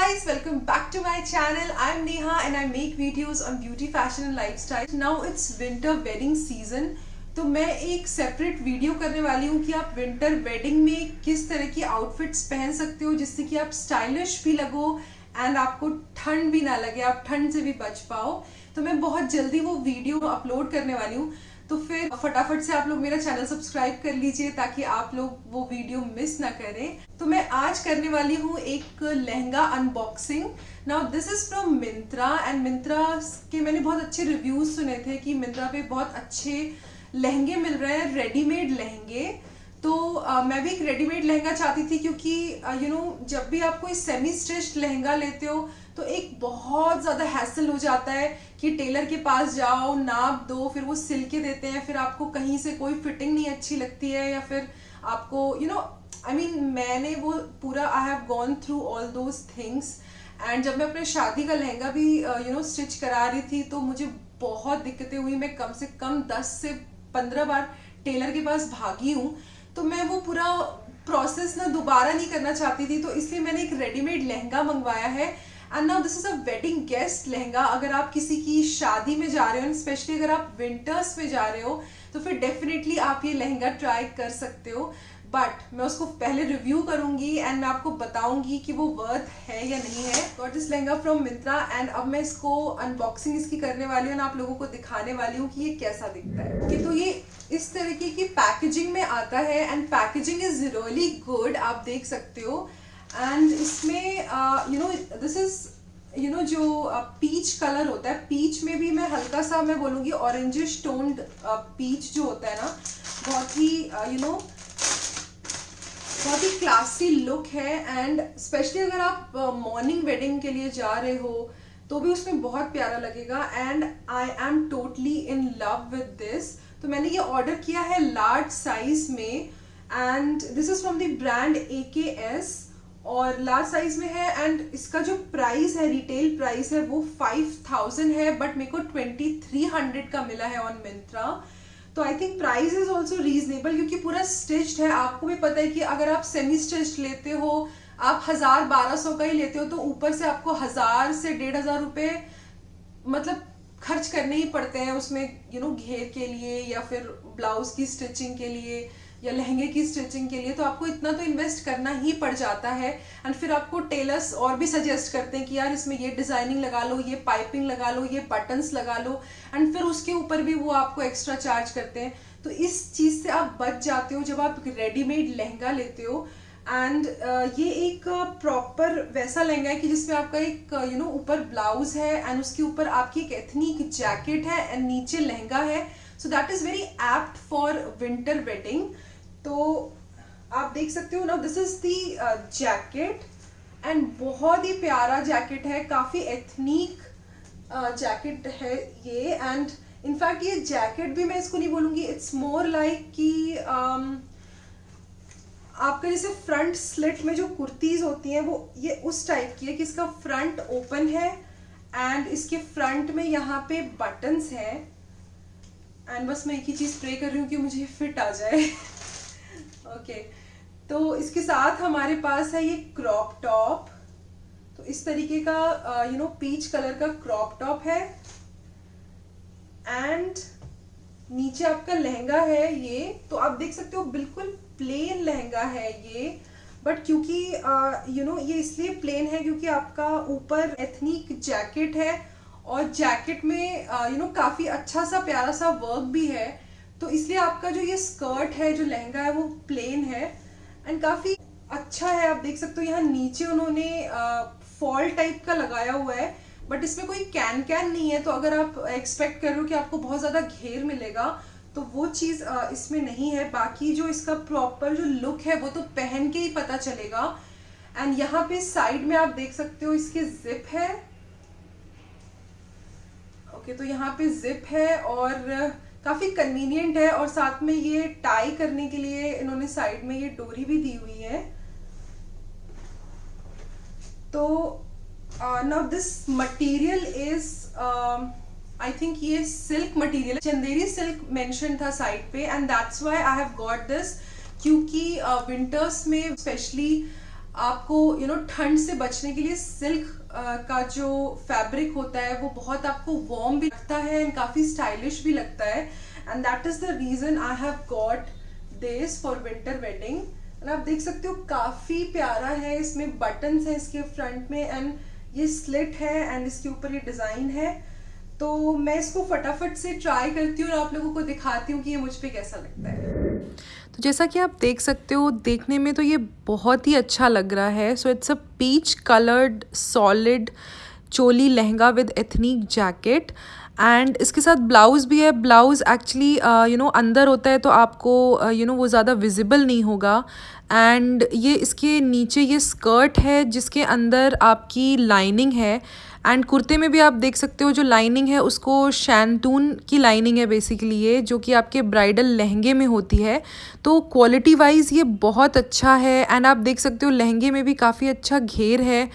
guys, welcome back to my channel. I'm Neha and I make videos on beauty, fashion and lifestyle. Now it's winter wedding season. तो मैं एक separate video करने वाली हूँ कि आप विंटर वेडिंग में किस तरह की आउटफिट्स पहन सकते हो जिससे कि आप स्टाइलिश भी लगो एंड आपको ठंड भी ना लगे, आप ठंड से भी बच पाओ। तो मैं बहुत जल्दी वो वीडियो अपलोड करने वाली हूँ, तो फिर फटाफट से आप लोग मेरा चैनल सब्सक्राइब कर लीजिए ताकि आप लोग वो वीडियो मिस ना करें। तो मैं आज करने वाली हूँ एक lehenga unboxing. Now this is from Myntra and Myntra के मैंने बहुत अच्छे रिव्यूज सुने थे कि मिंत्रा पे बहुत अच्छे लहंगे मिल रहे हैं, रेडीमेड लहंगे। तो मैं भी एक रेडीमेड लहंगा चाहती थी क्योंकि जब भी आप कोई सेमी स्टिच्ड लहंगा लेते हो तो एक बहुत ज़्यादा हैसल हो जाता है कि टेलर के पास जाओ, नाप दो, फिर वो सिल के देते हैं, फिर आपको कहीं से कोई फिटिंग नहीं अच्छी लगती है या फिर आपको मैंने वो पूरा I have gone through all those things. And जब मैं अपने शादी का लहंगा भी स्टिच करा रही थी तो मुझे बहुत दिक्कतें हुई। मैं कम से कम 10 से 15 बार टेलर के पास भागी हूँ, तो मैं वो पूरा प्रोसेस ना दोबारा नहीं करना चाहती थी, तो इसलिए मैंने एक रेडीमेड लहंगा मंगवाया है। And now this is a wedding guest lehenga. अगर आप किसी की शादी में जा रहे हो, स्पेशली अगर आप विंटर्स में जा रहे हो, तो फिर डेफिनेटली आप ये लहंगा ट्राई कर सकते हो। बट मैं उसको पहले रिव्यू करूंगी एंड मैं आपको बताऊंगी कि वो वर्थ है या नहीं है। Got this lehenga from Myntra and अब मैं इसको अनबॉक्सिंग इसकी करने वाली हूँ, आप लोगों को दिखाने वाली हूँ कि ये कैसा दिखता है। कि तो ये इस तरीके की पैकेजिंग में आता है and packaging is really good, आप देख सकते हो। एंड इसमें दिस इज जो पीच कलर होता है, पीच में भी मैं हल्का सा मैं बोलूँगी ऑरेंजिश टोन्ड पीच जो होता है ना, बहुत ही बहुत ही क्लासी लुक है। एंड स्पेशली अगर आप मॉर्निंग वेडिंग के लिए जा रहे हो तो भी उसमें बहुत प्यारा लगेगा। And I am totally in love with this. तो मैंने ये ऑर्डर किया है लार्ज साइज में and this is from the brand AKS और लार्ज साइज में है। एंड इसका जो प्राइस है, रिटेल प्राइस है, वो 5000 है, बट मेरे को 2300 का मिला है ऑन मिंत्रा। तो I think price is also reasonable क्योंकि पूरा स्टिच्ड है। आपको भी पता है कि अगर आप सेमी स्टिच्ड लेते हो, आप 1000-1200 का ही लेते हो, तो ऊपर से आपको 1000 से 1500 रुपए मतलब खर्च करने ही पड़ते हैं उसमें घेर के लिए या फिर ब्लाउज की स्टिचिंग के लिए या लहंगे की स्टिचिंग के लिए। तो आपको इतना तो इन्वेस्ट करना ही पड़ जाता है। एंड फिर आपको टेलर्स और भी सजेस्ट करते हैं कि यार इसमें ये डिजाइनिंग लगा लो, ये पाइपिंग लगा लो, ये बटन्स लगा लो, एंड फिर उसके ऊपर भी वो आपको एक्स्ट्रा चार्ज करते हैं। तो इस चीज से आप बच जाते हो जब आप रेडीमेड लहंगा लेते हो। एंड ये एक प्रॉपर वैसा लहंगा है कि जिसमें आपका एक ऊपर ब्लाउज है एंड उसके ऊपर आपकी एक एथनिक जैकेट है एंड नीचे लहंगा है। So that is very apt for winter wedding. तो आप देख सकते हो ना, this is the jacket and बहुत ही प्यारा जैकेट है, काफी एथनिक जैकेट है ये। एंड इनफैक्ट ये जैकेट भी मैं इसको नहीं बोलूंगी, इट्स मोर लाइक कि आपका जैसे फ्रंट स्लिट में जो कुर्तीज होती हैं वो ये उस टाइप की है कि इसका फ्रंट ओपन है एंड इसके फ्रंट में यहाँ पे बटन्स हैं। एंड बस मैं एक ही चीज प्रे कर रही हूँ कि मुझे फिट आ जाए। ओके, तो इसके साथ हमारे पास है ये क्रॉप टॉप। तो इस तरीके का पीच कलर का क्रॉप टॉप है एंड नीचे आपका लहंगा है ये। तो आप देख सकते हो बिल्कुल प्लेन लहंगा है ये, बट क्योंकि ये इसलिए प्लेन है क्योंकि आपका ऊपर एथनिक जैकेट है और जैकेट में काफी अच्छा सा प्यारा सा वर्क भी है। तो इसलिए आपका जो ये स्कर्ट है, जो लहंगा है, वो प्लेन है एंड काफी अच्छा है। आप देख सकते हो यहाँ नीचे उन्होंने फॉल टाइप का लगाया हुआ है, बट इसमें कोई कैन नहीं है। तो अगर आप एक्सपेक्ट कर रहे हो कि आपको बहुत ज्यादा घेर मिलेगा तो वो चीज इसमें नहीं है। बाकी जो इसका प्रॉपर जो लुक है वो तो पहन के ही पता चलेगा। एंड यहाँ पे साइड में आप देख सकते हो इसके जिप है। ओके, तो यहाँ पे जिप है और काफी कन्वीनियंट है और साथ में ये टाई करने के लिए इन्होंने साइड में ये डोरी भी दी हुई है। तो now this material is I think ये silk material, Chanderi silk mention था साइड पे and that's why I have got this. क्योंकि विंटर्स में स्पेशली आपको ठंड से बचने के लिए सिल्क का जो फैब्रिक होता है वो बहुत आपको वार्म भी लगता है एंड काफी स्टाइलिश भी लगता है, and that is the reason I have got this for winter wedding. And आप देख सकते हो काफी प्यारा है, इसमें बटन्स है इसके फ्रंट में एंड ये स्लिट है एंड इसके ऊपर ये डिजाइन है। तो मैं इसको फटाफट से ट्राई करती हूँ और आप लोगों को दिखाती हूँ कि ये मुझ पे कैसा लगता है। तो जैसा कि आप देख सकते हो, देखने में तो ये बहुत ही अच्छा लग रहा है। So it's a peach coloured solid choli lehenga with ethnic jacket, and इसके साथ ब्लाउज़ भी है। ब्लाउज़ एक्चुअली अंदर होता है तो आपको वो ज़्यादा विजिबल नहीं होगा। एंड ये इसके नीचे ये स्कर्ट है जिसके अंदर आपकी लाइनिंग है, एंड कुर्ते में भी आप देख सकते हो जो लाइनिंग है उसको शैंतून की लाइनिंग है बेसिकली, ये जो कि आपके ब्राइडल लहंगे में होती है। तो क्वालिटी वाइज ये बहुत अच्छा है, एंड आप देख सकते हो लहंगे में भी काफ़ी अच्छा घेर है।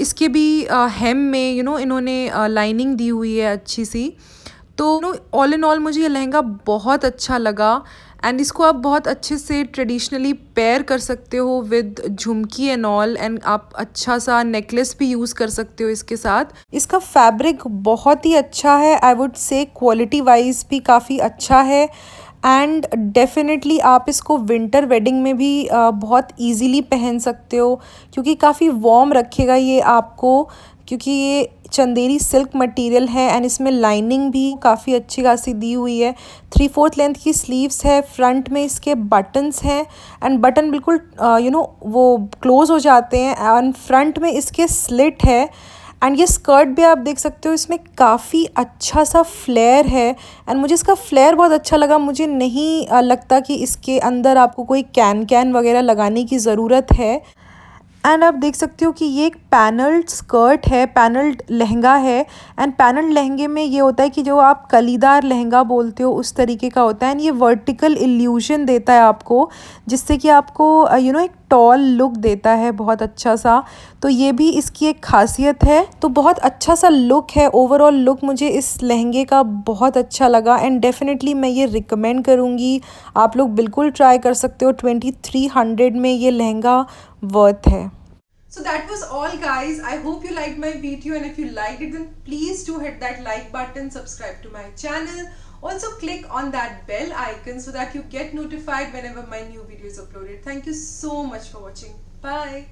इसके भी हेम में इन्होंने लाइनिंग दी हुई है अच्छी सी। तो ऑल इन ऑल मुझे ये लहंगा बहुत अच्छा लगा, एंड इसको आप बहुत अच्छे से ट्रेडिशनली पेयर कर सकते हो with Jhumki and all, and आप अच्छा सा नेकलेस भी यूज़ कर सकते हो इसके साथ। इसका फैब्रिक बहुत ही अच्छा है, I would say quality wise भी काफ़ी अच्छा है, एंड डेफिनेटली आप इसको विंटर वेडिंग में भी बहुत इजीली पहन सकते हो क्योंकि काफ़ी वार्म रखेगा ये आपको, क्योंकि ये चंदेरी सिल्क मटेरियल है एंड इसमें लाइनिंग भी काफ़ी अच्छी खासी दी हुई है। 3/4 लेंथ की स्लीव्स है, फ्रंट में इसके बटन्स हैं एंड बटन बिल्कुल वो क्लोज हो जाते हैं, एंड फ्रंट में इसके स्लिट है, एंड ये स्कर्ट भी आप देख सकते हो इसमें काफ़ी अच्छा सा फ्लेयर है, एंड मुझे इसका फ्लेयर बहुत अच्छा लगा। मुझे नहीं लगता कि इसके अंदर आपको कोई कैन वगैरह लगाने की ज़रूरत है। एंड आप देख सकते हो कि ये एक पैनल्ड स्कर्ट है, पैनल्ड लहंगा है, एंड पैनल्ड लहंगे में ये होता है कि जो आप कलीदार लहंगा बोलते हो उस तरीके का होता है, एंड ये वर्टिकल इल्यूशन देता है आपको, जिससे कि आपको एक टॉल लुक देता है बहुत अच्छा सा। तो ये भी इसकी एक खासियत है। तो बहुत अच्छा सा लुक है, ओवरऑल लुक मुझे इस लहंगे का बहुत अच्छा लगा, एंड डेफिनेटली मैं ये रिकमेंड करूँगी, आप लोग बिल्कुल ट्राई कर सकते हो। 2300 में ये लहंगा वर्थ है। So that was all guys. I hope you liked my video, and if you liked it then please do hit that like button, subscribe to my channel. Also click on that bell icon so that you get notified whenever my new video is uploaded. Thank you so much for watching. Bye.